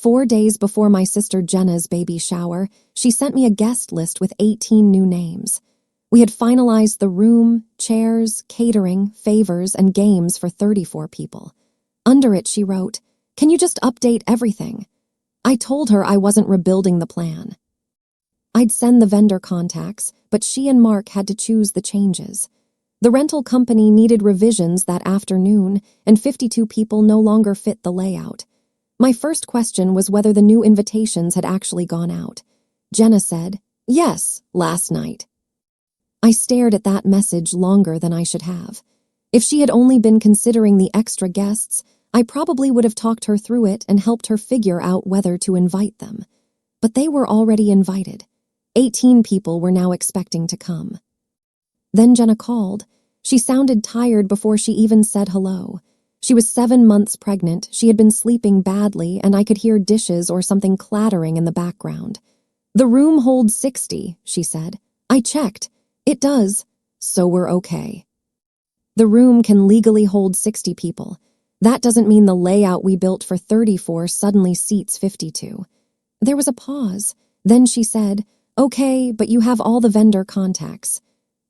4 days before my sister Jenna's baby shower, she sent me a guest list with 18 new names. We had finalized the room, chairs, catering, favors, and games for 34 people. Under it, she wrote, "Can you just update everything?" I told her I wasn't rebuilding the plan. I'd send the vendor contacts, but she and Mark had to choose the changes. The rental company needed revisions that afternoon, and 52 people no longer fit the layout. My first question was whether the new invitations had actually gone out. Jenna said, "Yes, last night." I stared at that message longer than I should have. If she had only been considering the extra guests, I probably would have talked her through it and helped her figure out whether to invite them. But they were already invited. 18 people were now expecting to come. Then Jenna called. She sounded tired before she even said hello. She was 7 months pregnant, she had been sleeping badly, and I could hear dishes or something clattering in the background. "The room holds 60, she said. "I checked. It does. So we're okay." The room can legally hold 60 people. That doesn't mean the layout we built for 34 suddenly seats 52. There was a pause. Then she said, "Okay, but you have all the vendor contacts."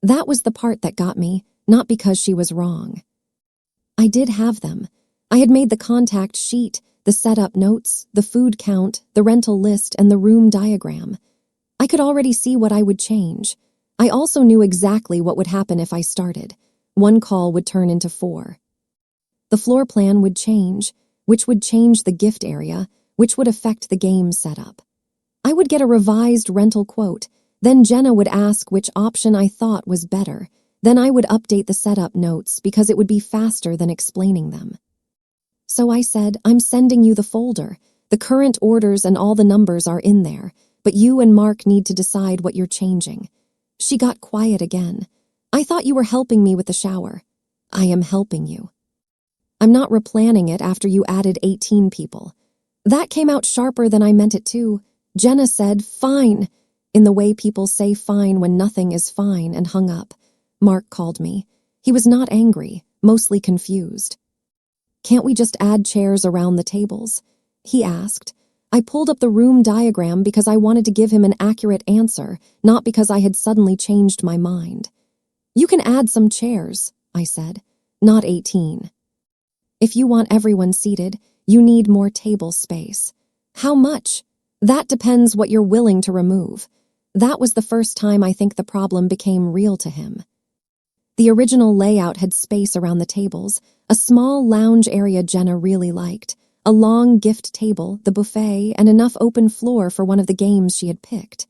That was the part that got me, not because she was wrong. I did have them. I had made the contact sheet, the setup notes, the food count, the rental list, and the room diagram. I could already see what I would change. I also knew exactly what would happen if I started. 1 call would turn into 4. The floor plan would change, which would change the gift area, which would affect the game setup. I would get a revised rental quote. Then Jenna would ask which option I thought was better. Then I would update the setup notes because it would be faster than explaining them. So I said, "I'm sending you the folder. The current orders and all the numbers are in there, but you and Mark need to decide what you're changing." She got quiet again. "I thought you were helping me with the shower." "I am helping you. I'm not replanning it after you added 18 people." That came out sharper than I meant it to. Jenna said, "Fine," in the way people say fine when nothing is fine, and hung up. Mark called me. He was not angry, mostly confused. "Can't we just add chairs around the tables?" he asked. I pulled up the room diagram because I wanted to give him an accurate answer, not because I had suddenly changed my mind. "You can add some chairs," I said. "Not 18. If you want everyone seated, you need more table space." "How much?" "That depends what you're willing to remove." That was the first time I think the problem became real to him. The original layout had space around the tables, a small lounge area Jenna really liked, a long gift table, the buffet, and enough open floor for one of the games she had picked.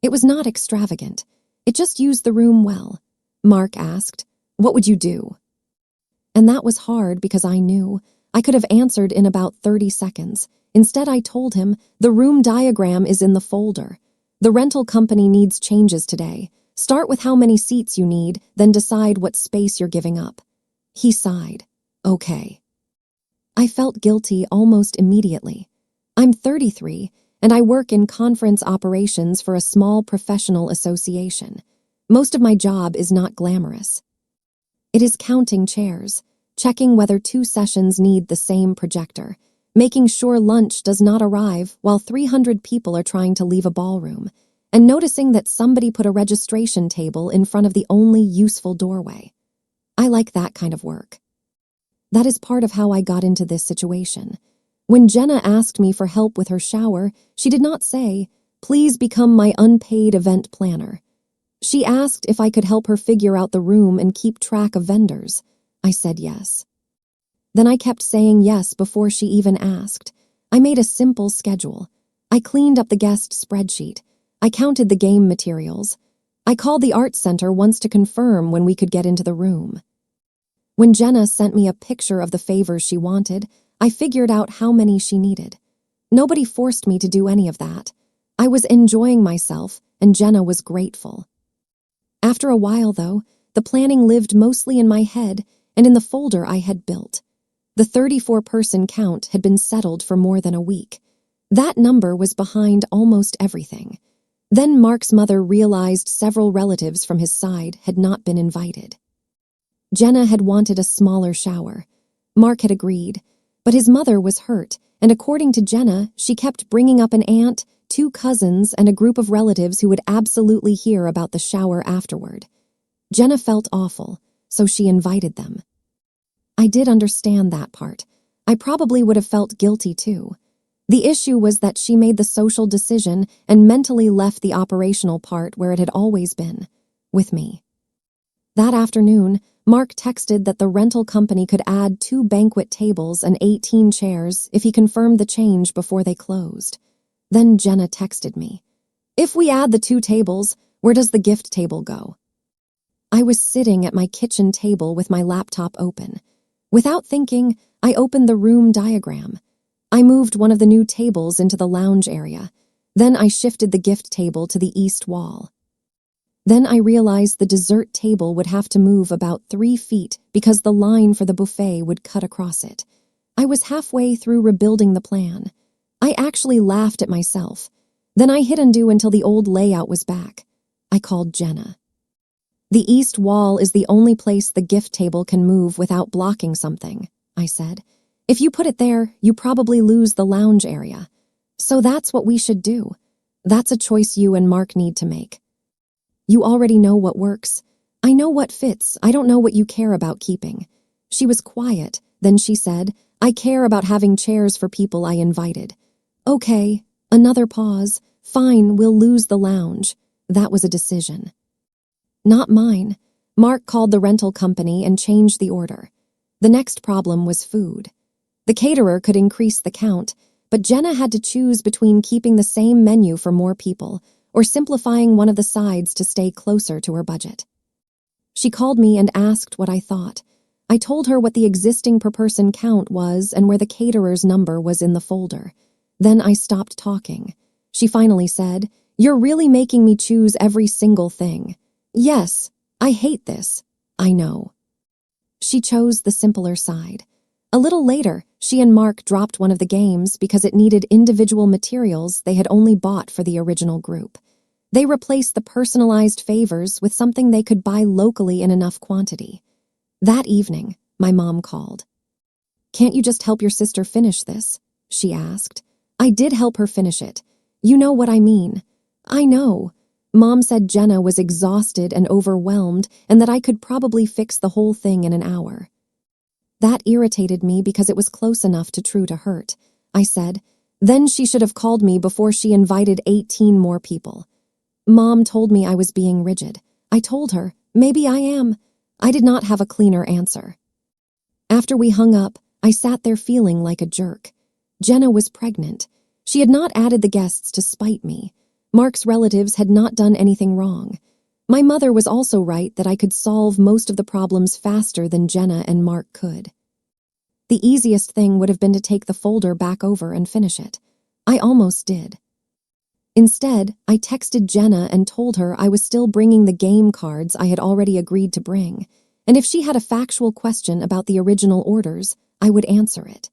It was not extravagant. It just used the room well. Mark asked, "What would you do?" And that was hard because I knew. I could have answered in about 30 seconds. Instead, I told him, "The room diagram is in the folder. The rental company needs changes today. Start with how many seats you need, then decide what space you're giving up." He sighed. "Okay." I felt guilty almost immediately. I'm 33, and I work in conference operations for a small professional association. Most of my job is not glamorous. It is counting chairs, checking whether 2 sessions need the same projector, making sure lunch does not arrive while 300 people are trying to leave a ballroom, and noticing that somebody put a registration table in front of the only useful doorway. I like that kind of work. That is part of how I got into this situation. When Jenna asked me for help with her shower, she did not say, "Please become my unpaid event planner." She asked if I could help her figure out the room and keep track of vendors. I said yes. Then I kept saying yes before she even asked. I made a simple schedule. I cleaned up the guest spreadsheet. I counted the game materials. I called the art center once to confirm when we could get into the room. When Jenna sent me a picture of the favors she wanted, I figured out how many she needed. Nobody forced me to do any of that. I was enjoying myself, and Jenna was grateful. After a while, though, the planning lived mostly in my head and in the folder I had built. The 34-person count had been settled for more than a week. That number was behind almost everything. Then Mark's mother realized several relatives from his side had not been invited. Jenna had wanted a smaller shower. Mark had agreed, but his mother was hurt, and according to Jenna, she kept bringing up an aunt, 2 cousins, and a group of relatives who would absolutely hear about the shower afterward. Jenna felt awful, so she invited them. I did understand that part. I probably would have felt guilty too. The issue was that she made the social decision and mentally left the operational part where it had always been, with me. That afternoon, Mark texted that the rental company could add 2 banquet tables and 18 chairs if he confirmed the change before they closed. Then Jenna texted me, "If we add the 2 tables, where does the gift table go?" I was sitting at my kitchen table with my laptop open. Without thinking, I opened the room diagram. I moved one of the new tables into the lounge area. Then I shifted the gift table to the east wall. Then I realized the dessert table would have to move about 3 feet because the line for the buffet would cut across it. I was halfway through rebuilding the plan. I actually laughed at myself. Then I hit undo until the old layout was back. I called Jenna. "The east wall is the only place the gift table can move without blocking something," I said. "If you put it there, you probably lose the lounge area. So that's what we should do. That's a choice you and Mark need to make. You already know what works. I know what fits. I don't know what you care about keeping." She was quiet. Then she said, "I care about having chairs for people I invited." "Okay." Another pause. "Fine, we'll lose the lounge." That was a decision. Not mine. Mark called the rental company and changed the order. The next problem was food. The caterer could increase the count, but Jenna had to choose between keeping the same menu for more people or simplifying one of the sides to stay closer to her budget. She called me and asked what I thought. I told her what the existing per-person count was and where the caterer's number was in the folder. Then I stopped talking. She finally said, "You're really making me choose every single thing." "Yes, I hate this." "I know." She chose the simpler side. A little later, she and Mark dropped one of the games because it needed individual materials they had only bought for the original group. They replaced the personalized favors with something they could buy locally in enough quantity. That evening, my mom called. "Can't you just help your sister finish this?" she asked. I did help her finish it. "You know what I mean." "I know." Mom said Jenna was exhausted and overwhelmed and that I could probably fix the whole thing in an hour. That irritated me because it was close enough to true to hurt. I said, "Then she should have called me before she invited 18 more people." Mom told me I was being rigid. I told her, "Maybe I am." I did not have a cleaner answer. After we hung up, I sat there feeling like a jerk. Jenna was pregnant. She had not added the guests to spite me. Mark's relatives had not done anything wrong. My mother was also right that I could solve most of the problems faster than Jenna and Mark could. The easiest thing would have been to take the folder back over and finish it. I almost did. Instead, I texted Jenna and told her I was still bringing the game cards I had already agreed to bring, and if she had a factual question about the original orders, I would answer it.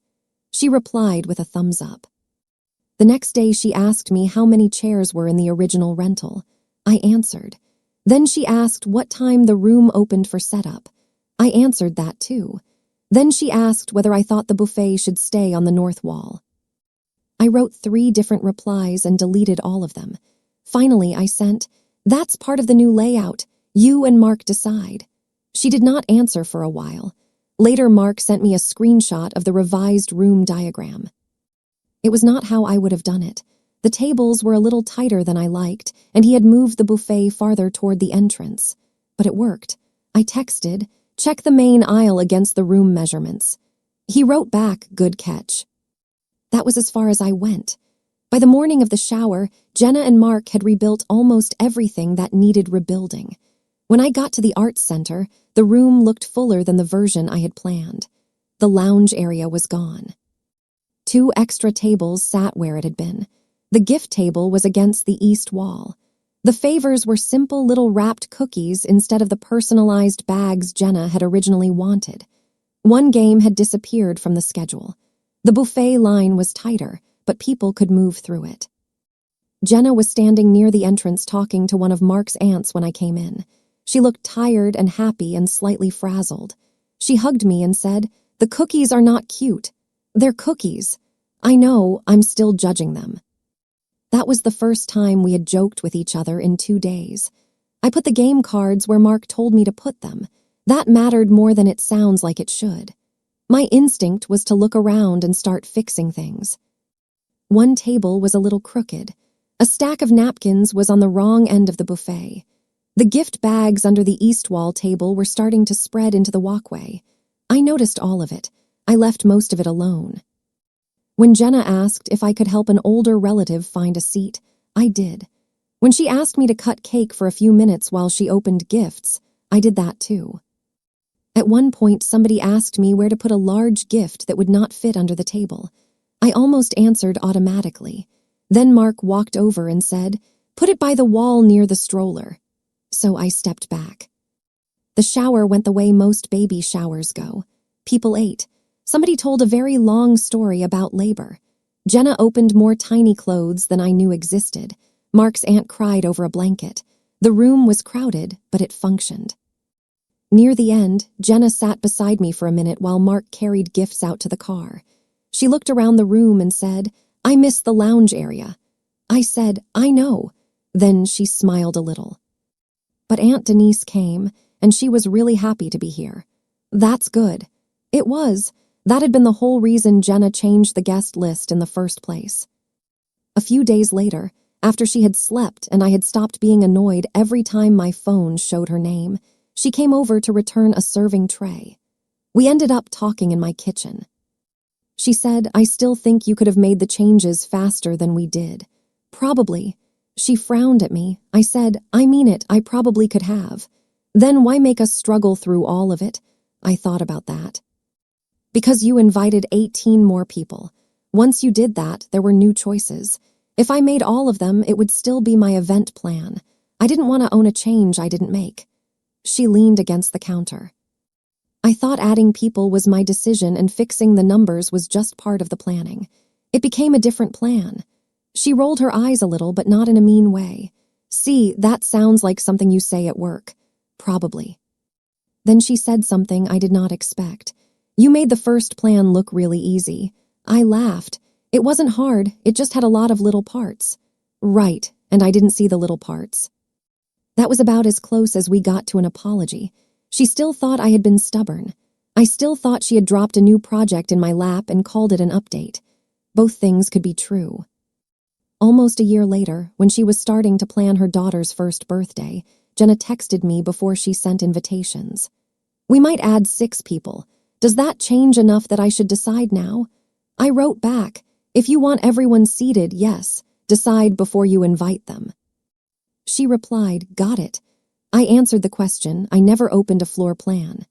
She replied with a thumbs up. The next day she asked me how many chairs were in the original rental. I answered. Then she asked what time the room opened for setup. I answered that too. Then she asked whether I thought the buffet should stay on the north wall. I wrote 3 different replies and deleted all of them. Finally, I sent, "That's part of the new layout. You and Mark decide." She did not answer for a while. Later, Mark sent me a screenshot of the revised room diagram. It was not how I would have done it. The tables were a little tighter than I liked, and he had moved the buffet farther toward the entrance. But it worked. I texted, "Check the main aisle against the room measurements." He wrote back, "Good catch." That was as far as I went. By the morning of the shower, Jenna and Mark had rebuilt almost everything that needed rebuilding. When I got to the arts center, the room looked fuller than the version I had planned. The lounge area was gone. 2 extra tables sat where it had been. The gift table was against the east wall. The favors were simple little wrapped cookies instead of the personalized bags Jenna had originally wanted. One game had disappeared from the schedule. The buffet line was tighter, but people could move through it. Jenna was standing near the entrance talking to one of Mark's aunts when I came in. She looked tired and happy and slightly frazzled. She hugged me and said, "The cookies are not cute. They're cookies." I know, I'm still judging them. That was the first time we had joked with each other in 2 days. I put the game cards where Mark told me to put them. That mattered more than it sounds like it should. My instinct was to look around and start fixing things. One table was a little crooked. A stack of napkins was on the wrong end of the buffet. The gift bags under the east wall table were starting to spread into the walkway. I noticed all of it. I left most of it alone. When Jenna asked if I could help an older relative find a seat, I did. When she asked me to cut cake for a few minutes while she opened gifts, I did that too. At one point, somebody asked me where to put a large gift that would not fit under the table. I almost answered automatically. Then Mark walked over and said, "Put it by the wall near the stroller." So I stepped back. The shower went the way most baby showers go. People ate. Somebody told a very long story about labor. Jenna opened more tiny clothes than I knew existed. Mark's aunt cried over a blanket. The room was crowded, but it functioned. Near the end, Jenna sat beside me for a minute while Mark carried gifts out to the car. She looked around the room and said, "I miss the lounge area." I said, "I know." Then she smiled a little. But Aunt Denise came, and she was really happy to be here. That's good. It was. That had been the whole reason Jenna changed the guest list in the first place. A few days later, after she had slept and I had stopped being annoyed every time my phone showed her name, she came over to return a serving tray. We ended up talking in my kitchen. She said, "I still think you could have made the changes faster than we did." Probably. She frowned at me. I said, "I mean it, I probably could have." Then why make us struggle through all of it? I thought about that. Because you invited 18 more people. Once you did that, there were new choices. If I made all of them, it would still be my event plan. I didn't want to own a change I didn't make. She leaned against the counter. I thought adding people was my decision and fixing the numbers was just part of the planning. It became a different plan. She rolled her eyes a little, but not in a mean way. "See, that sounds like something you say at work." Probably. Then she said something I did not expect. "You made the first plan look really easy." I laughed. "It wasn't hard, it just had a lot of little parts." "Right, and I didn't see the little parts." That was about as close as we got to an apology. She still thought I had been stubborn. I still thought she had dropped a new project in my lap and called it an update. Both things could be true. Almost a year later, when she was starting to plan her daughter's first birthday, Jenna texted me before she sent invitations. "We might add 6 people. Does that change enough that I should decide now?" I wrote back, "If you want everyone seated, yes. Decide before you invite them." She replied, "Got it." I answered the question. I never opened a floor plan.